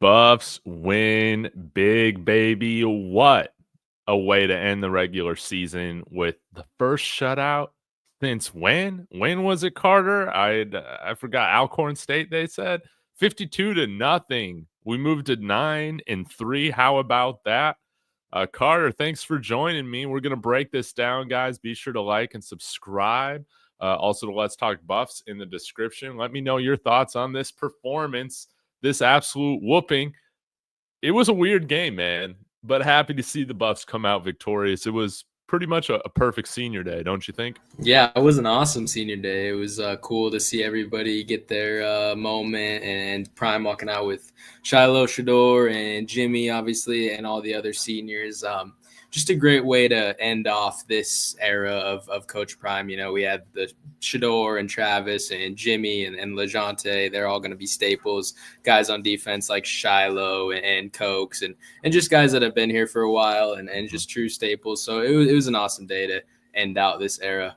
Buffs win big, baby. What a way to end the regular season with the first shutout since when? When was it, Carter? I forgot. Alcorn State, they said 52-0. We moved to 9-3. How about that? Carter, thanks for joining me. We're going to break this down, guys. Be sure to like and subscribe. Also, to Let's Talk Buffs in the description. Let me know your thoughts on this performance, this absolute whooping. It was a weird game, man, but happy to see the Buffs come out victorious. It was pretty much a perfect senior day, don't you think? Yeah, it was an awesome senior day. It was cool to see everybody get their moment, and Prime walking out with Shiloh, Shedeur, and Jimmy, obviously, and all the other seniors. Just a great way to end off this era of Coach Prime. You know, we had the Shedeur and Travis and Jimmy and LaJohntay. They're all going to be staples. Guys on defense like Shiloh and Cokes and just guys that have been here for a while and just true staples. So it was an awesome day to end out this era.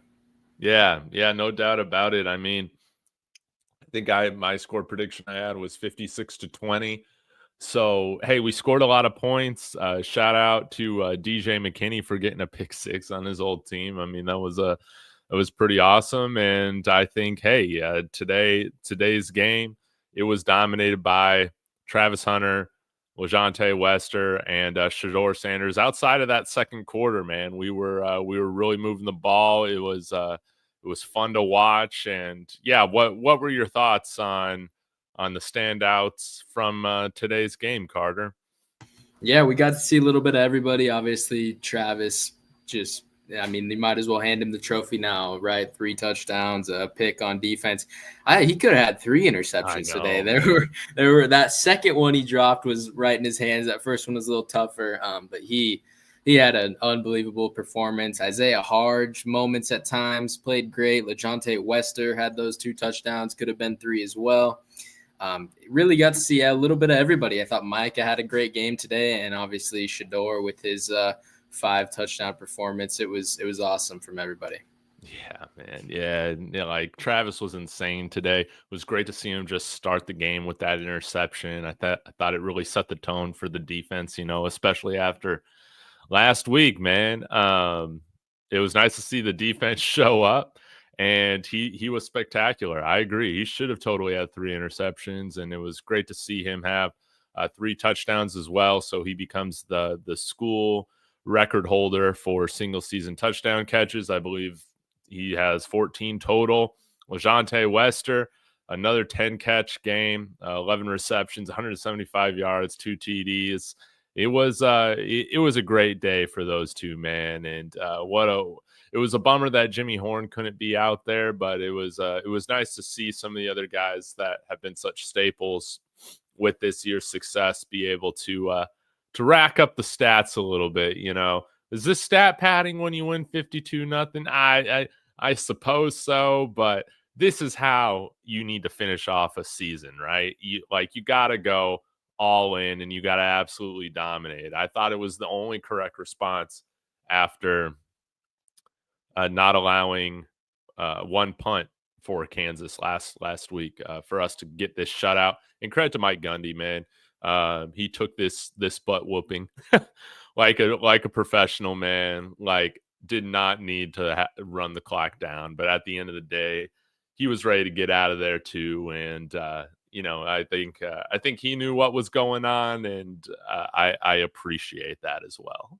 Yeah, no doubt about it. I mean, I think my score prediction I had was 56-20. So, hey, we scored a lot of points. Shout out to DJ McKinney for getting a pick six on his old team. I mean, that was pretty awesome. And I think, hey, today's game, it was dominated by Travis Hunter, LaJohntay Wester, and Shedeur Sanders. Outside of that second quarter, man, we were really moving the ball. It was fun to watch. And yeah, what were your thoughts on the standouts from today's game, Carter? Yeah, we got to see a little bit of everybody. Obviously, Travis I mean, they might as well hand him the trophy now, right? 3 touchdowns, a pick on defense. He could have had 3 I interceptions today. know, There were that second one he dropped was right in his hands. That first one was a little tougher, but he had an unbelievable performance. Isaiah Harge moments at times played great. LaJohntay Wester had those 2 touchdowns, could have been 3 as well. Really got to see a little bit of everybody. I thought Micah had a great game today, and obviously Shedeur with his 5 touchdown performance. It was awesome from everybody. Yeah, man. Yeah, like Travis was insane today. It was great to see him just start the game with that interception. I thought it really set the tone for the defense, especially after last week, man. It was nice to see the defense show up, and he was spectacular. I agree. He should have totally had 3 interceptions, and it was great to see him have 3 touchdowns as well. So he becomes the school record holder for single season touchdown catches. I believe he has 14 total. LaJohntay Wester, another 10 catch game, 11 receptions, 175 yards, 2 TDs. It was a great day for those two, man. And it was a bummer that Jimmy Horn couldn't be out there, but it was nice to see some of the other guys that have been such staples with this year's success be able to rack up the stats a little bit. Is this stat padding when you win 52-0? I suppose so, but this is how you need to finish off a season, right? You got to go all in and you got to absolutely dominate. I thought it was the only correct response after not allowing one punt for Kansas last week for us to get this shutout. And credit to Mike Gundy, man. He took this butt whooping like a professional, man. Like, did not need to run the clock down, but at the end of the day, he was ready to get out of there too. And I think he knew what was going on, and I appreciate that as well.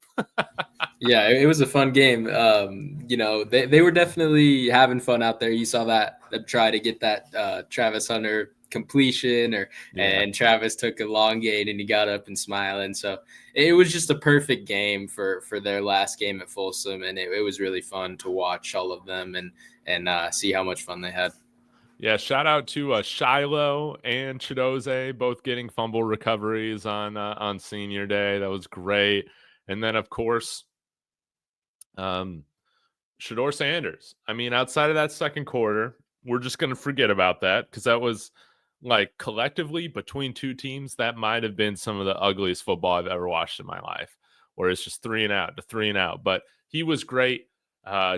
Yeah, it was a fun game. They were definitely having fun out there. You saw that them try to get that Travis Hunter completion, Yeah. and Travis took a long gain and he got up and smiling. So it was just a perfect game for their last game at Folsom, and it was really fun to watch all of them and see how much fun they had. Yeah, shout out to Shiloh and Chidoze, both getting fumble recoveries on senior day. That was great. And then, of course, Shedeur Sanders. I mean, outside of that second quarter, we're just going to forget about that because that was like collectively between two teams, that might have been some of the ugliest football I've ever watched in my life, where it's just 3 and out to 3 and out. But he was great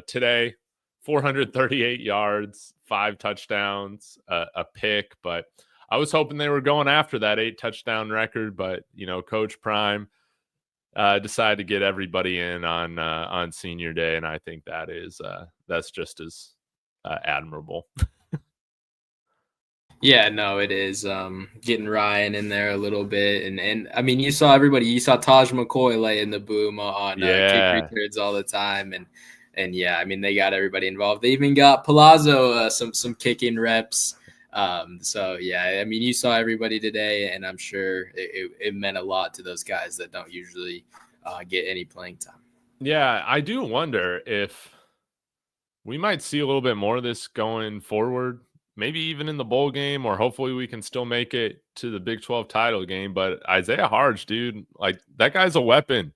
today. 438 yards, 5 touchdowns, a pick. But I was hoping they were going after that 8-touchdown record, but Coach Prime decided to get everybody in on senior day, and I think that's just as admirable. Yeah, no, it is. Getting Ryan in there a little bit, and I mean, you saw everybody. You saw Taj McCoy laying the boom on kick Yeah. returns all the time, and yeah, I mean, they got everybody involved. They even got Palazzo some kicking reps. So yeah, I mean, you saw everybody today, and I'm sure it meant a lot to those guys that don't usually get any playing time. Yeah, I do wonder if we might see a little bit more of this going forward, maybe even in the bowl game, or hopefully we can still make it to the Big 12 title game. But Isaiah Harge, dude, like that guy's a weapon.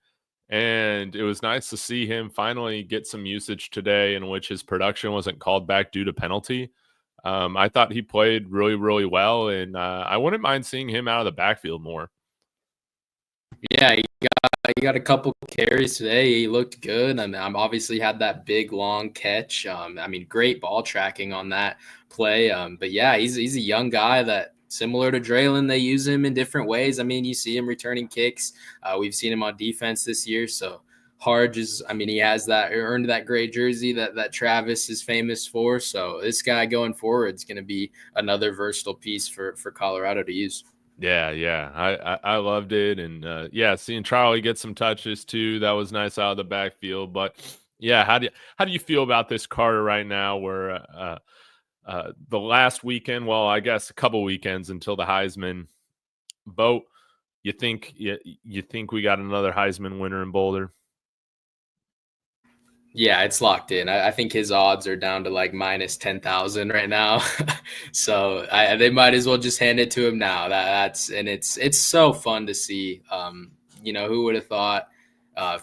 And it was nice to see him finally get some usage today in which his production wasn't called back due to penalty. I thought he played really, really well, and I wouldn't mind seeing him out of the backfield more. Yeah, he got a couple carries today. He looked good. I'm obviously had that big long catch. I mean, great ball tracking on that play. But yeah, he's a young guy that similar to Draylon, they use him in different ways. I mean, you see him returning kicks. We've seen him on defense this year. So Harge is, I mean, he has that earned that gray jersey that Travis is famous for. So this guy going forward is going to be another versatile piece for Colorado to use. Yeah. I loved it, and yeah, seeing Charlie get some touches too, that was nice out of the backfield. But yeah, how do you feel about this Carter right now? Where the last weekend, well, I guess a couple weekends until the Heisman vote, you think we got another Heisman winner in Boulder? Yeah, it's locked in. I think his odds are down to like minus 10,000 right now. So they might as well just hand it to him now. It's so fun to see. Who would have thought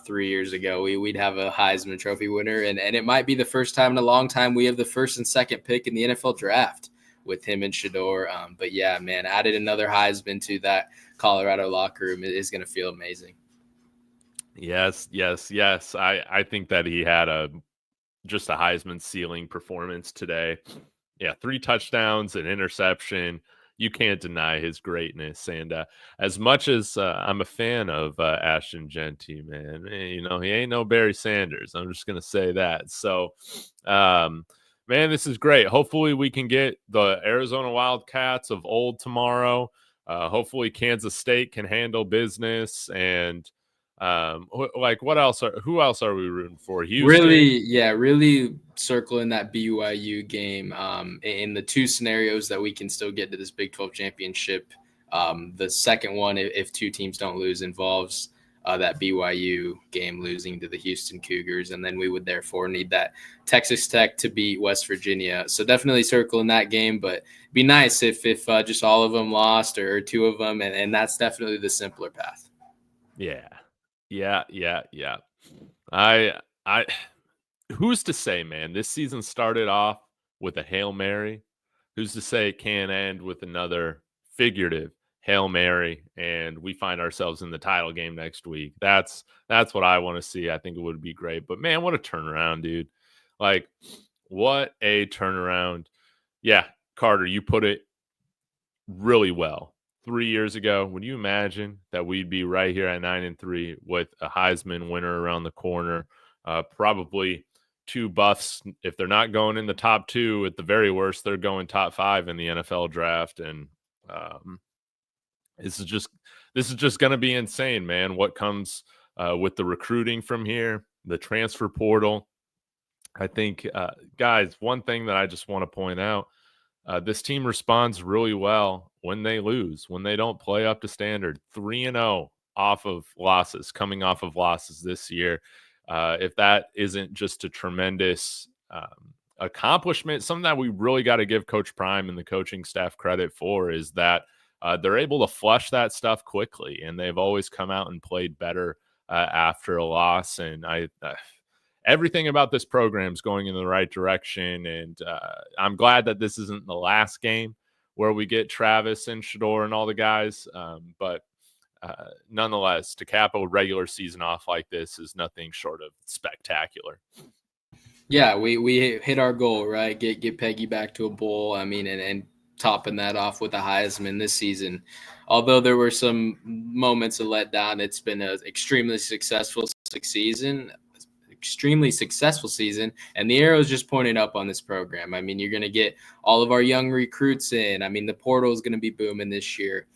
3 years ago we'd have a Heisman Trophy winner, and it might be the first time in a long time we have the first and second pick in the NFL draft with him and Shedeur. But yeah, man, added another Heisman to that Colorado locker room is going to feel amazing. Yes. I think that he had just a Heisman ceiling performance today. Yeah, 3 touchdowns, an interception. You can't deny his greatness. And as much as I'm a fan of Ashton Genty, man, he ain't no Barry Sanders. I'm just going to say that. So, man, this is great. Hopefully we can get the Arizona Wildcats of old tomorrow. Hopefully Kansas State can handle business. And who else are we rooting for? Houston? Really circling that BYU game in the 2 scenarios that we can still get to this Big 12 championship. The second one, if 2 teams don't lose, involves that BYU game losing to the Houston Cougars, and then we would therefore need that Texas Tech to beat West Virginia. So definitely circling that game, but it'd be nice if just all of them lost or 2 of them, and that's definitely the simpler path. Yeah. I who's to say, man? This season started off with a Hail Mary. Who's to say it can't end with another figurative Hail Mary and we find ourselves in the title game next week? That's what I want to see. I think it would be great. But man, what a turnaround, dude. Like, what a turnaround. Yeah, Carter, you put it really well. 3 years ago, would you imagine that we'd be right here at 9-3 with a Heisman winner around the corner? Probably 2 buffs. If they're not going in the top 2, at the very worst, they're going top 5 in the NFL draft. And this is just going to be insane, man. What comes with the recruiting from here, the transfer portal. I think, guys, one thing that I just want to point out, this team responds really well when they lose, when they don't play up to standard. 3-0 coming off of losses this year. If that isn't just a tremendous accomplishment, something that we really got to give Coach Prime and the coaching staff credit for is that they're able to flush that stuff quickly, and they've always come out and played better after a loss. And everything about this program is going in the right direction, and I'm glad that this isn't the last game where we get Travis and Shedeur and all the guys. But nonetheless, to cap a regular season off like this is nothing short of spectacular. Yeah, we hit our goal, right? Get Peggy back to a bowl. I mean, and topping that off with a Heisman this season. Although there were some moments of letdown, it's been an extremely successful season. Extremely successful season, and the arrow is just pointing up on this program. I mean, you're going to get all of our young recruits in. I mean, the portal is going to be booming this year.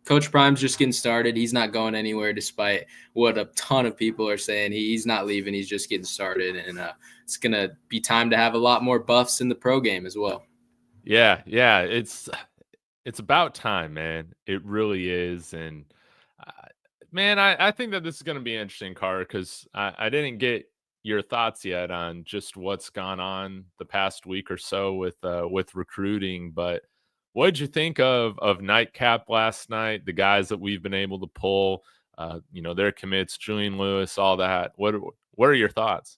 Coach Prime's just getting started. He's not going anywhere, despite what a ton of people are saying. He's not leaving. He's just getting started, and it's going to be time to have a lot more buffs in the pro game as well. Yeah, it's about time, man. It really is, and man, I think that this is going to be interesting, Carter, because I didn't get your thoughts yet on just what's gone on the past week or so with recruiting. But what did you think of Nightcap last night? The guys that we've been able to pull, their commits, Julian Lewis, all that. What are your thoughts?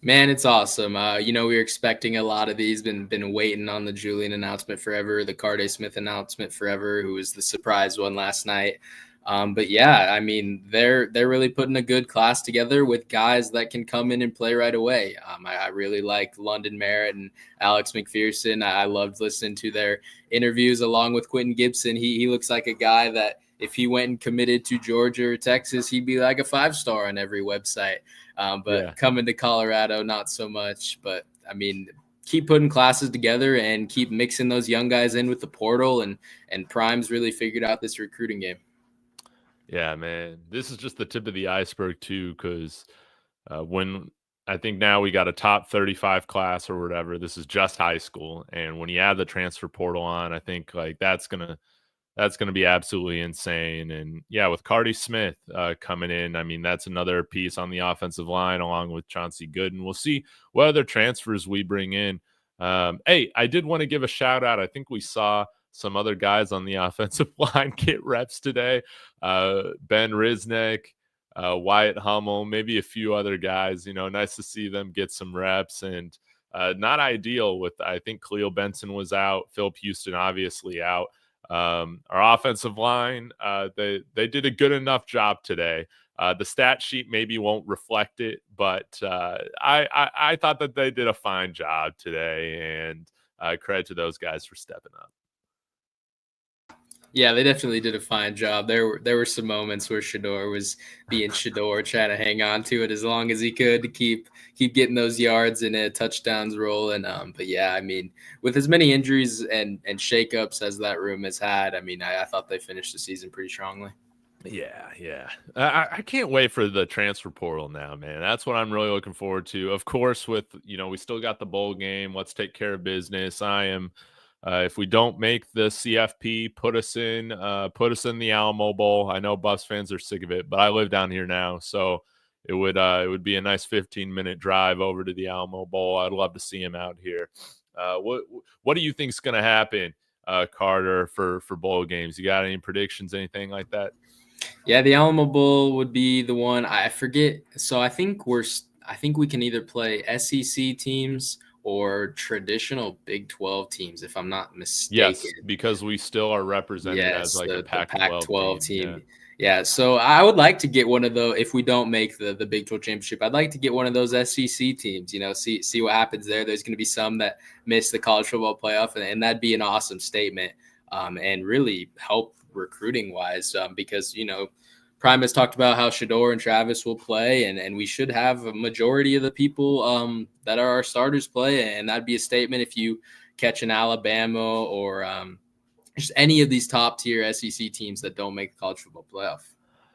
Man, it's awesome. We were expecting a lot of these. Been waiting on the Julian announcement forever, the Carday Smith announcement forever, who was the surprise one last night. But yeah, I mean, they're really putting a good class together with guys that can come in and play right away. I really like London Merritt and Alex McPherson. I loved listening to their interviews along with Quentin Gibson. He looks like a guy that if he went and committed to Georgia or Texas, he'd be like a 5-star on every website. Coming to Colorado, not so much. But I mean, keep putting classes together and keep mixing those young guys in with the portal, and Prime's really figured out this recruiting game. Yeah, man, this is just the tip of the iceberg too, because when I think now we got a top 35 class or whatever, this is just high school, and when you add the transfer portal on, I think like that's gonna be absolutely insane. And yeah, with Carday Smith coming in, I mean, that's another piece on the offensive line along with Chauncey Gooden. We'll see what other transfers we bring in. Hey, I did want to give a shout out. I think we saw some other guys on the offensive line get reps today. Ben Risnick, Wyatt Hummel, maybe a few other guys. Nice to see them get some reps. And not ideal with, I think Khalil Benson was out, Philip Houston obviously out. Our offensive line, they did a good enough job today. The stat sheet maybe won't reflect it, but I thought that they did a fine job today, and credit to those guys for stepping up. Yeah, they definitely did a fine job. There were some moments where Shedeur was being Shedeur, trying to hang on to it as long as he could to keep getting those yards and touchdowns rolling. But yeah, I mean, with as many injuries and shakeups as that room has had, I mean, I thought they finished the season pretty strongly. Yeah. I can't wait for the transfer portal now, man. That's what I'm really looking forward to. Of course, with we still got the bowl game. Let's take care of business. I am. If we don't make the CFP, put us in the Alamo Bowl. I know Buffs fans are sick of it, but I live down here now, so it would be a nice 15-minute drive over to the Alamo Bowl. I'd love to see him out here. What do you think is going to happen, Carter, for bowl games? You got any predictions, anything like that? Yeah, the Alamo Bowl would be the one. I forget. So I think we can either play SEC teams or traditional Big 12 teams, if I'm not mistaken. Yes, because we still are represented as like a Pac-12 team. Yeah, so I would like to get one of those. If we don't make the Big 12 championship, I'd like to get one of those SEC teams. See what happens there. There's going to be some that miss the college football playoff, and that'd be an awesome statement, and really help recruiting wise, because Prime has talked about how Shedeur and Travis will play, and we should have a majority of the people that are our starters play, and that'd be a statement if you catch an Alabama or just any of these top tier SEC teams that don't make the college football playoff.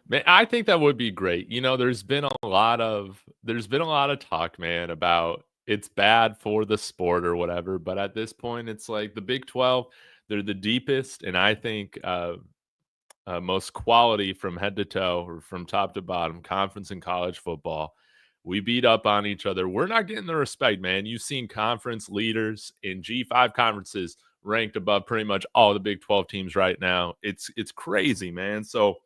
Man, I think that would be great. There's been a lot of talk, man, about it's bad for the sport or whatever, but at this point, it's like the Big 12. They're the deepest, and I think most quality from head to toe or from top to bottom conference in college football. We beat up on each other. We're not getting the respect, man. You've seen conference leaders in G5 conferences ranked above pretty much all the Big 12 teams right now. It's crazy, man. So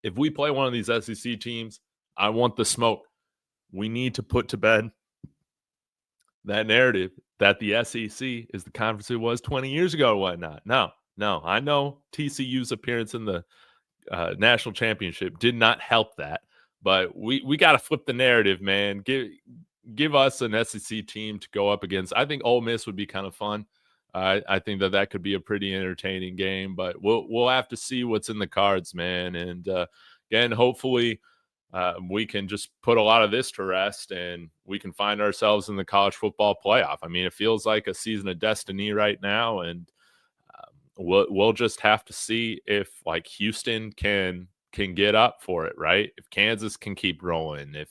if we play one of these SEC teams, I want the smoke. We need to put to bed that narrative that the SEC is the conference it was 20 years ago or whatnot. No, I know TCU's appearance in the national championship did not help that, but we got to flip the narrative, man. Give us an SEC team to go up against. I think Ole Miss would be kind of fun. I think that could be a pretty entertaining game, but we'll have to see what's in the cards, man. And again, hopefully we can just put a lot of this to rest, and we can find ourselves in the college football playoff. I mean, it feels like a season of destiny right now, and we'll just have to see if like Houston can get up for it, right? If Kansas can keep rolling, if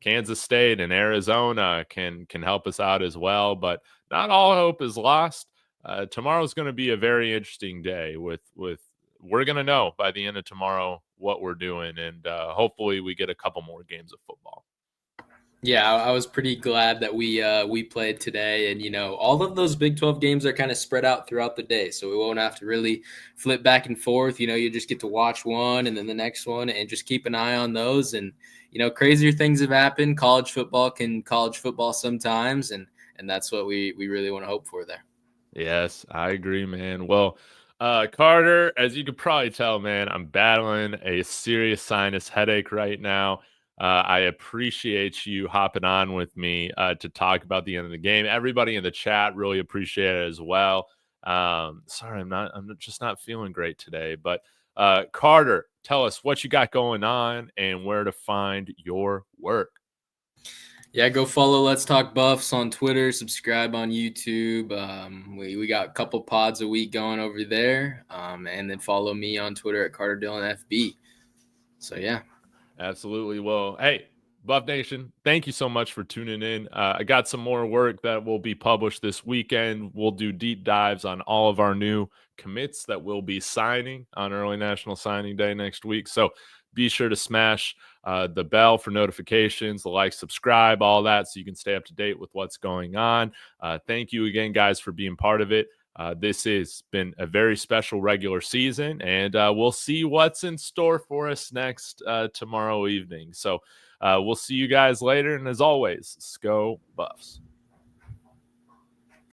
Kansas State and Arizona can help us out as well. But not all hope is lost. Tomorrow's going to be a very interesting day. With we're going to know by the end of tomorrow what we're doing, and hopefully we get a couple more games of football. Yeah, I was pretty glad that we played today, and all of those Big 12 games are kind of spread out throughout the day, so we won't have to really flip back and forth. You just get to watch one and then the next one, and just keep an eye on those. And crazier things have happened. College football sometimes, and that's what we really want to hope for there. Yes, I agree, man. Well, Carter, as you could probably tell, man, I'm battling a serious sinus headache right now. I appreciate you hopping on with me to talk about the end of the game. Everybody in the chat really appreciate it as well. Sorry, I'm just not feeling great today. But Carter, tell us what you got going on and where to find your work. Yeah, go follow Let's Talk Buffs on Twitter, subscribe on YouTube. We got a couple pods a week going over there. And then follow me on Twitter at Carter Dillon FB. So, yeah. Absolutely. Well, hey, Buff Nation, thank you so much for tuning in. I got some more work that will be published this weekend. We'll do deep dives on all of our new commits that we'll be signing on early National Signing Day next week. So be sure to smash the bell for notifications, the like, subscribe, all that, so you can stay up to date with what's going on. Thank you again, guys, for being part of it. This has been a very special regular season, and we'll see what's in store for us next tomorrow evening. So we'll see you guys later. And as always, Go Buffs.